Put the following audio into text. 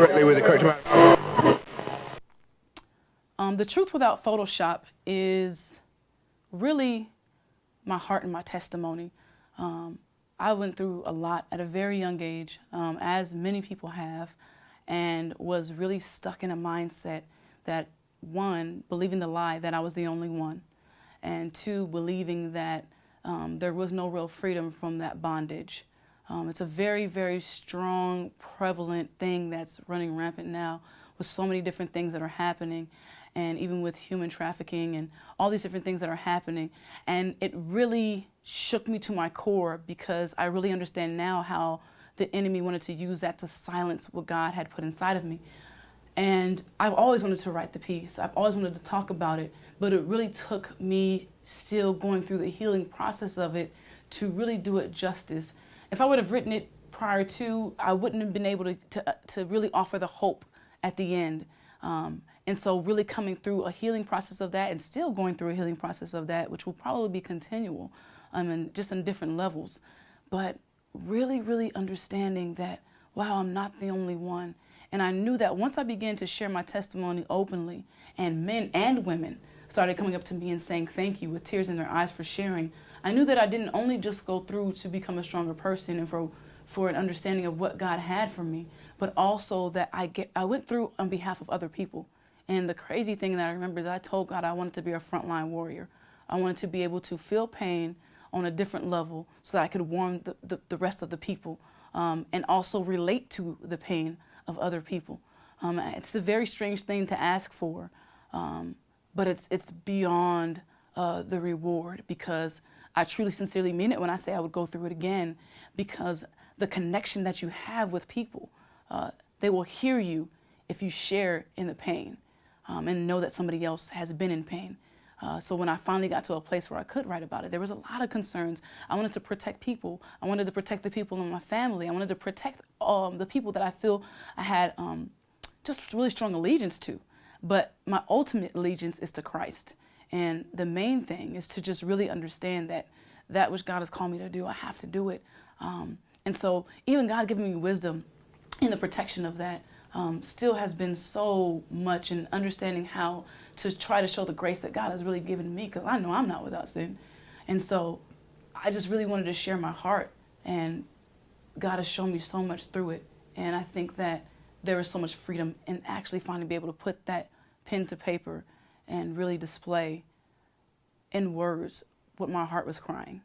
correctly with the correct amount. The truth without Photoshop is really my heart and my testimony. I went through a lot at a very young age, as many people have, and was really stuck in a mindset that, one, believing the lie that I was the only one, and two, believing that there was no real freedom from that bondage. It's a very, very strong, prevalent thing that's running rampant now with so many different things that are happening, and even with human trafficking and all these different things that are happening. And it really shook me to my core, because I really understand now how the enemy wanted to use that to silence what God had put inside of me. And I've always wanted to write the piece. I've always wanted to talk about it, but it really took me still going through the healing process of it to really do it justice. If I would have written it prior to, I wouldn't have been able to really offer the hope at the end. And so really coming through a healing process of that, and still going through a healing process of that, which will probably be continual, and just on different levels. But really, really understanding that, wow, I'm not the only one. And I knew that once I began to share my testimony openly, and men and women started coming up to me and saying thank you with tears in their eyes for sharing, I knew that I didn't only just go through to become a stronger person and for an understanding of what God had for me, but also that I went through on behalf of other people. And the crazy thing that I remember is I told God I wanted to be a frontline warrior. I wanted to be able to feel pain on a different level so that I could warm the rest of the people, and also relate to the pain of other people. It's a very strange thing to ask for, but it's beyond the reward, because I truly sincerely mean it when I say I would go through it again, because the connection that you have with people, they will hear you if you share in the pain, and know that somebody else has been in pain. So when I finally got to a place where I could write about it, there was a lot of concerns. I wanted to protect people. I wanted to protect the people in my family. I wanted to protect the people that I feel I had just really strong allegiance to. But my ultimate allegiance is to Christ. And the main thing is to just really understand that that which God has called me to do, I have to do it. And so even God giving me wisdom in the protection of that, still has been so much in understanding how to try to show the grace that God has really given me, because I know I'm not without sin. And so I just really wanted to share my heart, and God has shown me so much through it. And I think that there is so much freedom in actually finally be able to put that pen to paper and really display in words what my heart was crying.